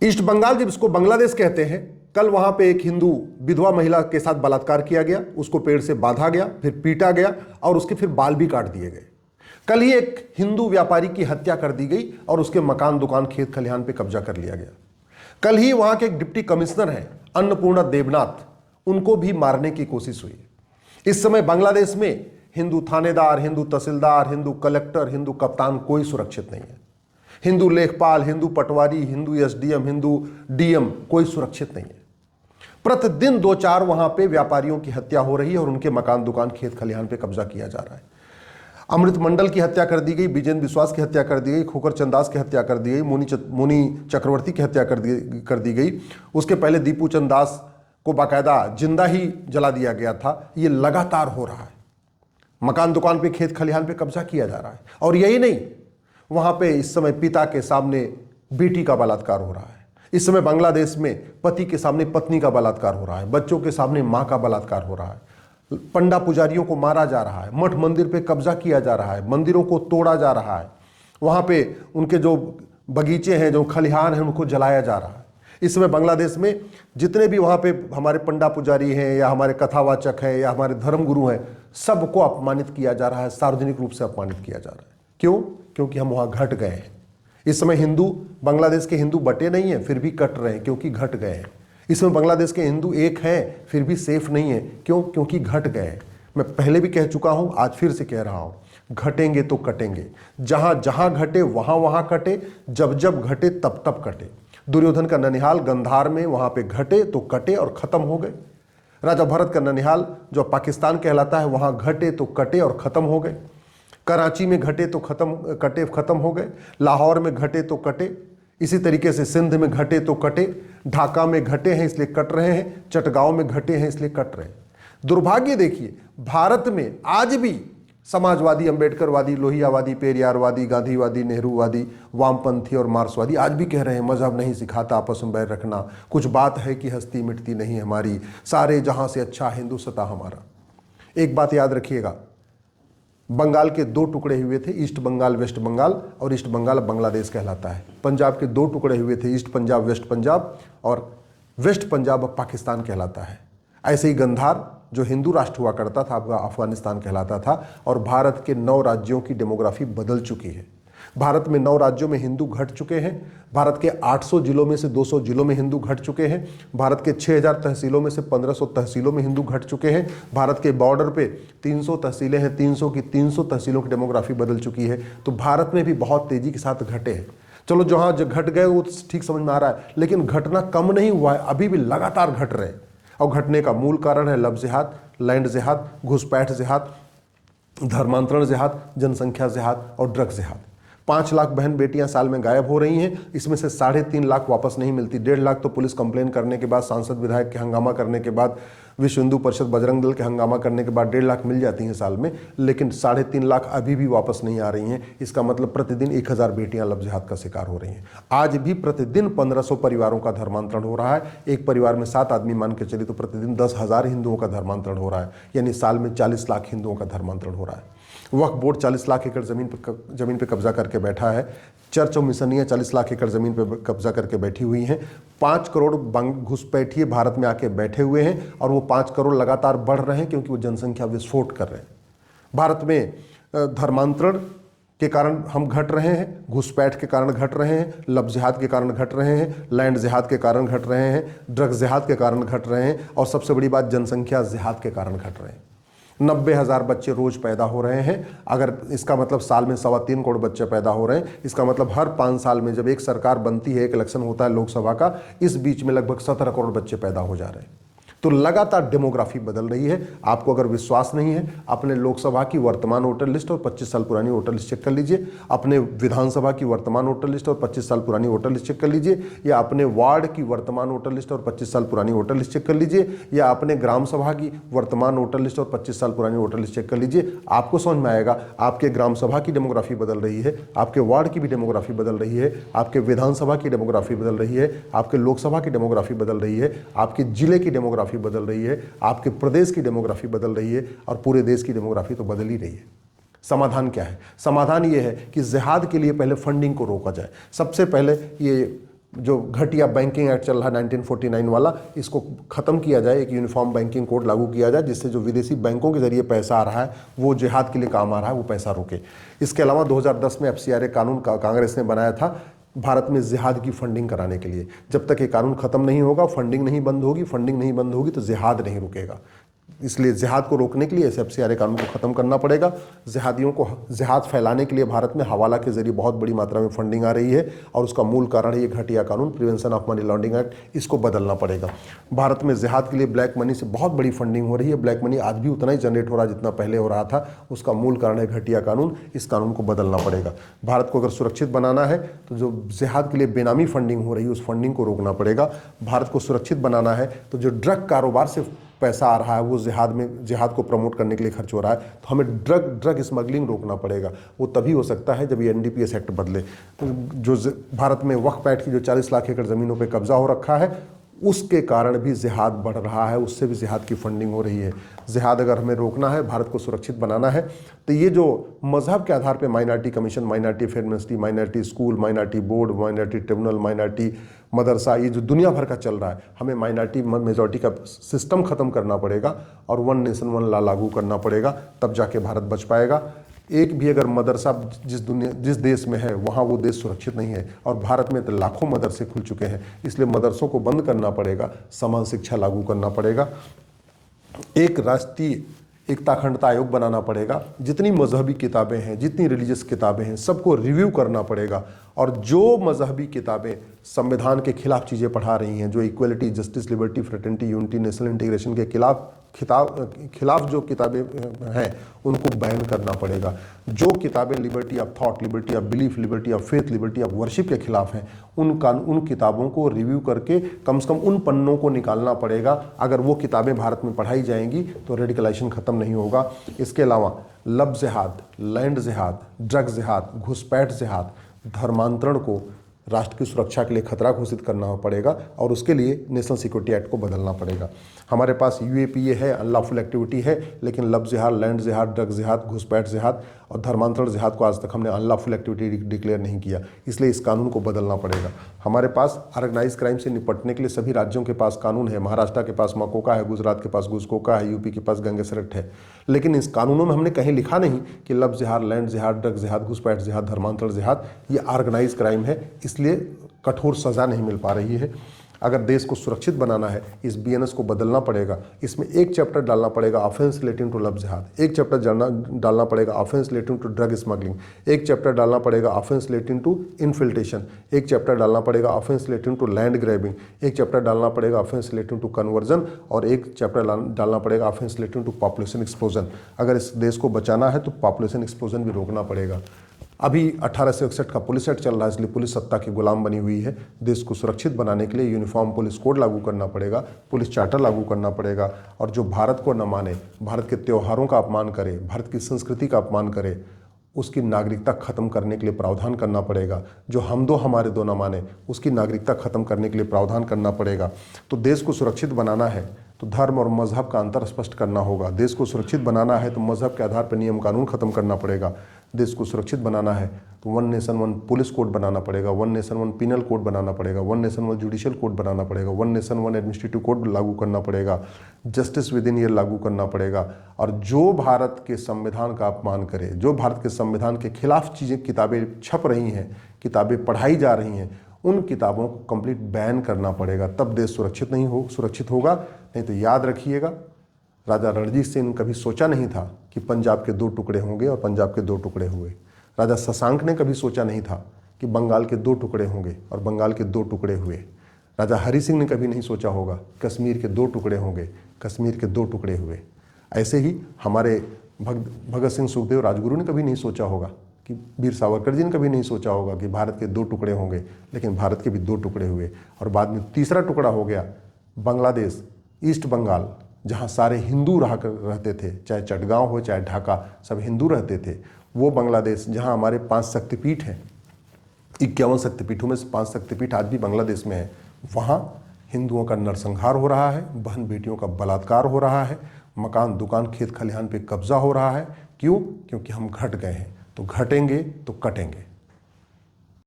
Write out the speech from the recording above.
East Bengal जब इसको बांग्लादेश कहते हैं, कल वहां पे एक हिंदू विधवा महिला के साथ बलात्कार किया गया, उसको पेड़ से बांधा गया, फिर पीटा गया और उसके फिर बाल भी काट दिए गए। कल ही एक हिंदू व्यापारी की हत्या कर दी गई और उसके मकान, दुकान, खेत खलिहान पे कब्जा कर लिया गया। कल ही वहां के एक डिप्टी कमिश्नर हैं अन्नपूर्णा देवनाथ, उनको भी मारने की कोशिश हुई। इस समय बांग्लादेश में हिंदू थानेदार, हिंदू तहसीलदार, हिंदू कलेक्टर, हिंदू कप्तान कोई सुरक्षित नहीं है। हिंदू लेखपाल, हिंदू पटवारी, हिंदू एसडीएम, हिंदू डीएम कोई सुरक्षित नहीं है। प्रतिदिन 2-4 वहां पे व्यापारियों की हत्या हो रही है और उनके मकान, दुकान, खेत खलिहान पे कब्जा किया जा रहा है। अमृत मंडल की हत्या कर दी गई, विजेंद्र विश्वास की हत्या कर दी गई, खोकर चंदास की हत्या कर दी गई, मुनि चक्रवर्ती की हत्या कर दी गई। उसके पहले दीपू चंदास को बाकायदा जिंदा ही जला दिया गया था। ये लगातार हो रहा है। मकान, दुकान पे, खेत खलिहान पे कब्जा किया जा रहा है। और यही नहीं, वहां पे इस समय पिता के सामने बेटी का बलात्कार हो रहा है। इस समय बांग्लादेश में पति के सामने पत्नी का बलात्कार हो रहा है, बच्चों के सामने मां का बलात्कार हो रहा है, पंडा पुजारियों को मारा जा रहा है, मठ मंदिर पे कब्जा किया जा रहा है, मंदिरों को तोड़ा जा रहा है, वहां पे उनके जो बगीचे हैं, जो खलिहान हैं, उनको जलाया जा रहा है। इस समय बांग्लादेश में जितने भी वहाँ पे हमारे पंडा पुजारी हैं या हमारे कथावाचक हैं या हमारे धर्मगुरु हैं, सबको अपमानित किया जा रहा है, सार्वजनिक रूप से अपमानित किया जा रहा है। क्यों? क्योंकि हम वहाँ घट गए हैं। इस समय हिंदू, बांग्लादेश के हिंदू बटे नहीं हैं, फिर भी कट रहे हैं क्योंकि घट गए हैं। इस समय बांग्लादेश के हिंदू एक हैं, फिर भी सेफ नहीं है। क्यों? क्योंकि घट गए हैं। मैं पहले भी कह चुका हूँ, आज फिर से कह रहा हूँ, घटेंगे तो कटेंगे। जहाँ जहाँ घटे वहाँ वहाँ कटे, जब जब घटे तब तब कटे। दुर्योधन का ननिहाल गंधार में वहाँ पे घटे तो कटे और ख़त्म हो गए। राजा भरत का ननिहाल जो पाकिस्तान कहलाता है, वहाँ घटे तो कटे और ख़त्म हो गए। कराची में घटे तो ख़त्म हो गए। लाहौर में घटे तो कटे। इसी तरीके से सिंध में घटे तो कटे। ढाका में घटे हैं इसलिए कट रहे हैं। चटगांव में घटे हैं इसलिए कट रहे हैं। दुर्भाग्य देखिए, भारत में आज भी समाजवादी, अंबेडकरवादी, लोहियावादी, पेरियारवादी, गांधीवादी, नेहरूवादी, वामपंथी और मार्क्सवादी आज भी कह रहे हैं मजहब नहीं सिखाता आपस में बैर रखना, कुछ बात है कि हस्ती मिटती नहीं हमारी, सारे जहां से अच्छा हिंदू सता हमारा। एक बात याद रखिएगा, बंगाल के 2 टुकड़े हुए थे, ईस्ट बंगाल, वेस्ट बंगाल, और ईस्ट बंगाल अब बांग्लादेश कहलाता है। पंजाब के 2 टुकड़े हुए थे, ईस्ट पंजाब, वेस्ट पंजाब, और वेस्ट पंजाब अब पाकिस्तान कहलाता है। ऐसे ही गंधार जो हिंदू राष्ट्र हुआ करता था, अब अफगानिस्तान कहलाता था। और भारत के 9 राज्यों की डेमोग्राफी बदल चुकी है। भारत में 9 राज्यों में हिंदू घट चुके हैं। भारत के 800 जिलों में से 200 जिलों में हिंदू घट चुके हैं। भारत के 6000 तहसीलों में से 1500 तहसीलों में हिंदू घट चुके हैं। भारत के बॉर्डर पे 300 तहसीलें हैं, 300 की 300 तहसीलों की डेमोग्राफी बदल चुकी है। तो भारत में भी बहुत तेजी के साथ घटे हैं। चलो, जहाँ घट गए वो ठीक समझ में आ रहा है, लेकिन घटना कम नहीं हुआ है, अभी भी लगातार घट रहे हैं। और घटने का मूल कारण है लव जिहाद, लैंड जिहाद, घुसपैठ जिहाद, धर्मांतरण जिहाद, जनसंख्या जिहाद और ड्रग जिहाद। 5 लाख बहन बेटियां साल में गायब हो रही हैं। इसमें से 3.5 लाख वापस नहीं मिलती। 1.5 लाख तो पुलिस कंप्लेन करने के बाद, सांसद विधायक के हंगामा करने के बाद, विश्व हिंदू परिषद, बजरंग दल के हंगामा करने के बाद 1.5 लाख मिल जाती हैं साल में। लेकिन 3.5 लाख अभी भी वापस नहीं आ रही हैं। इसका मतलब प्रतिदिन 1000 बेटियां लव जिहाद का शिकार हो रही हैं। आज भी प्रतिदिन 1500 परिवारों का धर्मांतरण हो रहा है। एक परिवार में 7 आदमी मान के चलिए तो प्रतिदिन 10,000 हिंदुओं का धर्मांतरण हो रहा है। यानी साल में 40 लाख हिंदुओं का धर्मांतरण हो रहा है। वक्फ बोर्ड 40 लाख एकड़ जमीन पे कब्जा करके बैठा है। चर्च और मिशनियाँ 40 लाख एकड़ जमीन पे कब्जा करके बैठी हुई हैं। 5 करोड़ घुसपैठिए भारत में आके बैठे हुए हैं और वो 5 करोड़ लगातार बढ़ रहे हैं क्योंकि वो जनसंख्या विस्फोट कर रहे हैं। भारत में धर्मांतरण के कारण हम घट रहे हैं, घुसपैठ के कारण घट रहे हैं, लव जिहाद के कारण घट रहे हैं, लैंड जिहाद के कारण घट रहे हैं, ड्रग्स जिहाद के कारण घट रहे हैं, और सबसे बड़ी बात जनसंख्या जिहाद के कारण घट रहे हैं। 90,000 बच्चे रोज पैदा हो रहे हैं। अगर इसका मतलब साल में 3.25 करोड़ बच्चे पैदा हो रहे हैं, इसका मतलब हर 5 साल में जब एक सरकार बनती है, एक इलेक्शन होता है लोकसभा का, इस बीच में लगभग 17 करोड़ बच्चे पैदा हो जा रहे हैं। तो लगातार डेमोग्राफी बदल रही है। आपको अगर विश्वास नहीं है, अपने लोकसभा की वर्तमान वोटर लिस्ट और 25 साल पुरानी वोटर लिस्ट चेक कर लीजिए, अपने विधानसभा की वर्तमान वोटर लिस्ट और 25 साल पुरानी वोटर लिस्ट चेक कर लीजिए, या अपने वार्ड की वर्तमान वोटर लिस्ट और 25 साल पुरानी वोटर लिस्ट चेक कर लीजिए, या अपने ग्राम सभा की वर्तमान वोटर लिस्ट और 25 साल पुरानी वोटर लिस्ट चेक कर लीजिए। आपको समझ में आएगा आपके ग्राम सभा की डेमोग्राफी बदल रही है, आपके वार्ड की भी डेमोग्राफी बदल रही है, आपके विधानसभा की डेमोग्राफी बदल रही है, आपके लोकसभा की डेमोग्राफी बदल रही है, आपके जिले की डेमोग्राफी बदल रही है, आपके प्रदेश की डेमोग्राफी बदल रही है, और पूरे देश की डेमोग्राफी तो बदल ही रही है। समाधान क्या है? समाधान ये है कि जिहाद के लिए पहले फंडिंग को रोका जाए। सबसे पहले ये जो घटिया बैंकिंग एक्ट चल रहा है 1949 वाला, इसको ख़त्म किया जाए, एक यूनिफॉर्म बैंकिंग कोड लागू किया जाए, जिससे जो विदेशी बैंकों के जरिए पैसा आ रहा है वो जिहाद के लिए काम आ रहा है, वो पैसा रुके। इसके अलावा 2010 में FCRA कानून का कांग्रेस ने बनाया था भारत में जिहाद की फंडिंग कराने के लिए। जब तक ये कानून ख़त्म नहीं होगा, फंडिंग नहीं बंद होगी, फंडिंग नहीं बंद होगी तो जिहाद नहीं रुकेगा। इसलिए जिहाद को रोकने के लिए इस FCRA कानून को ख़त्म करना पड़ेगा। जिहादियों को जिहाद फैलाने के लिए भारत में हवाला के जरिए बहुत बड़ी मात्रा में फंडिंग आ रही है, और उसका मूल कारण है ये घटिया कानून prevention of money laundering act, इसको बदलना पड़ेगा। भारत में जिहाद के लिए ब्लैक मनी से बहुत बड़ी फंडिंग हो रही है। ब्लैक मनी आज भी उतना ही जनरेट हो रहा है जितना पहले हो रहा था। उसका मूल कारण है घटिया कानून, इस कानून को बदलना पड़ेगा। भारत को अगर सुरक्षित बनाना है तो जो जिहाद के लिए बेनामी फंडिंग हो रही है उस फंडिंग को रोकना पड़ेगा। भारत को सुरक्षित बनाना है तो जो ड्रग कारोबार से पैसा आ रहा है वो जिहाद को प्रमोट करने के लिए खर्च हो रहा है, तो हमें ड्रग स्मगलिंग रोकना पड़ेगा। वो तभी हो सकता है जब ये NDPS एक्ट बदले। जो भारत में वक्फ पैठ की जो 40 लाख एकड़ ज़मीनों पे कब्जा हो रखा है, उसके कारण भी जिहाद बढ़ रहा है, उससे भी जिहाद की फंडिंग हो रही है। जिहाद अगर हमें रोकना है, भारत को सुरक्षित बनाना है, तो ये जो मजहब के आधार पे minority commission, minority affair ministry, minority school, minority board, minority tribunal, minority मदरसा, ये जो दुनिया भर का चल रहा है, हमें माइनॉरिटी मेजॉरिटी का सिस्टम ख़त्म करना पड़ेगा और वन नेशन वन लॉ लागू करना पड़ेगा, तब जाके भारत बच पाएगा। एक भी अगर मदरसा जिस देश में है वहाँ वो देश सुरक्षित नहीं है, और भारत में तो लाखों मदरसे खुल चुके हैं, इसलिए मदरसों को बंद करना पड़ेगा, समान शिक्षा लागू करना पड़ेगा, एक राष्ट्रीय एकता अखंडता आयोग बनाना पड़ेगा, जितनी मजहबी किताबें हैं, जितनी रिलीजियस किताबें हैं, सबको रिव्यू करना पड़ेगा, और जो मजहबी किताबें संविधान के खिलाफ चीज़ें पढ़ा रही हैं, जो equality, justice, liberty, fraternity, unity, national integration के खिलाफ जो किताबें हैं उनको बैन करना पड़ेगा। जो किताबें liberty of thought, liberty of belief, liberty of faith, liberty of worship के खिलाफ हैं, उन किताबों को रिव्यू करके कम से कम उन पन्नों को निकालना पड़ेगा। अगर वो किताबें भारत में पढ़ाई जाएंगी तो रेडिकलाइजेशन ख़त्म नहीं होगा। इसके अलावा लब जिहाद, लैंड जिहाद, ड्रग जिहाद, घुसपैठ जिहाद, धर्मांतरण को राष्ट्र की सुरक्षा के लिए खतरा घोषित करना पड़ेगा, और उसके लिए नेशनल सिक्योरिटी एक्ट को बदलना पड़ेगा। हमारे पास UAPA है, अनलॉफुल एक्टिविटी है, लेकिन लब जिहाद, लैंड जिहाद, ड्रग जिहाद, घुसपैठ जिहाद और धर्मांतरण जिहाद को आज तक हमने अनलॉफुल एक्टिविटी डिक्लेयर नहीं किया, इसलिए इस कानून को बदलना पड़ेगा। हमारे पास ऑर्गेनाइज क्राइम से निपटने के लिए सभी राज्यों के पास कानून है। महाराष्ट्र के पास मकोका है, गुजरात के पास गुजकोका है, UP के पास गैंगसरेट है, लेकिन इस कानूनों में हमने कहीं लिखा नहीं कि लब जिहाद, लैंड जिहाद, ड्रग जिहाद, घुसपैठ जिहाद, धर्मांतरण जिहाद ये ऑर्गेनाइज क्राइम है, इसलिए कठोर सज़ा नहीं मिल पा रही है। अगर देश को सुरक्षित बनाना है, इस BNS को बदलना पड़ेगा। इसमें एक चैप्टर डालना पड़ेगा ऑफेंस रिलेटिंग टू लब जिहाद, एक चैप्टर डालना पड़ेगा offence relating to drug smuggling, एक चैप्टर डालना पड़ेगा ऑफेंस रिलेटिंग टू इन्फिल्ट्रेशन, एक चैप्टर डालना पड़ेगा offence relating to land grabbing, एक चैप्टर डालना पड़ेगा ऑफेंस रिलेटिंग टू कन्वर्जन, और एक चैप्टर डालना पड़ेगा offence relating to population explosion. अगर इस देश को बचाना है तो पॉपुलेशन एक्सप्लोजन भी रोकना पड़ेगा। अभी 1861 का पुलिस एक्ट चल रहा है, इसलिए पुलिस सत्ता की गुलाम बनी हुई है। देश को सुरक्षित बनाने के लिए यूनिफॉर्म पुलिस कोड लागू करना पड़ेगा, पुलिस चार्टर लागू करना पड़ेगा, और जो भारत को न माने, भारत के त्योहारों का अपमान करे, भारत की संस्कृति का अपमान करे, उसकी नागरिकता खत्म करने के लिए प्रावधान करना पड़ेगा। जो हम दो हमारे दो न माने, उसकी नागरिकता खत्म करने के लिए प्रावधान करना पड़ेगा। तो देश को सुरक्षित बनाना है तो धर्म और मजहब का अंतर स्पष्ट करना होगा। देश को सुरक्षित बनाना है तो मजहब के आधार पर नियम कानून खत्म करना पड़ेगा। देश को सुरक्षित बनाना है तो one nation one police code बनाना पड़ेगा, one nation one penal code बनाना पड़ेगा, one nation one judicial code बनाना पड़ेगा, one nation one administrative code लागू करना पड़ेगा, जस्टिस विद इन ईयर लागू करना पड़ेगा। और जो भारत के संविधान का अपमान करे, जो भारत के संविधान के खिलाफ चीज़ें किताबें छप रही हैं, किताबें पढ़ाई जा रही हैं, उन किताबों को कंप्लीट बैन करना पड़ेगा, तब देश सुरक्षित होगा। नहीं तो याद रखिएगा, राजा रणजीत सिंह ने कभी सोचा नहीं था कि पंजाब के 2 टुकड़े होंगे और पंजाब के 2 टुकड़े हुए। राजा शशांक ने कभी सोचा नहीं था कि बंगाल के 2 टुकड़े होंगे और बंगाल के 2 टुकड़े हुए। राजा हरि सिंह ने कभी नहीं सोचा होगा कश्मीर के 2 टुकड़े होंगे, कश्मीर के 2 टुकड़े हुए। ऐसे ही हमारे भगत सिंह, सुखदेव, राजगुरु ने कभी नहीं सोचा होगा कि वीर सावरकर जी ने कभी नहीं सोचा होगा कि भारत के 2 टुकड़े होंगे, लेकिन भारत के भी 2 टुकड़े हुए। और बाद में तीसरा टुकड़ा हो गया बांग्लादेश, ईस्ट बंगाल, जहाँ सारे हिंदू रहते थे, चाहे चटगांव हो चाहे ढाका, सब हिंदू रहते थे। वो बांग्लादेश जहाँ हमारे 5 शक्तिपीठ हैं, 51 शक्तिपीठों में से 5 शक्तिपीठ आज भी बांग्लादेश में है, वहाँ हिंदुओं का नरसंहार हो रहा है, बहन बेटियों का बलात्कार हो रहा है, मकान, दुकान, खेत खलिहान पे कब्जा हो रहा है। क्यों? क्योंकि हम घट गए हैं। तो घटेंगे तो कटेंगे।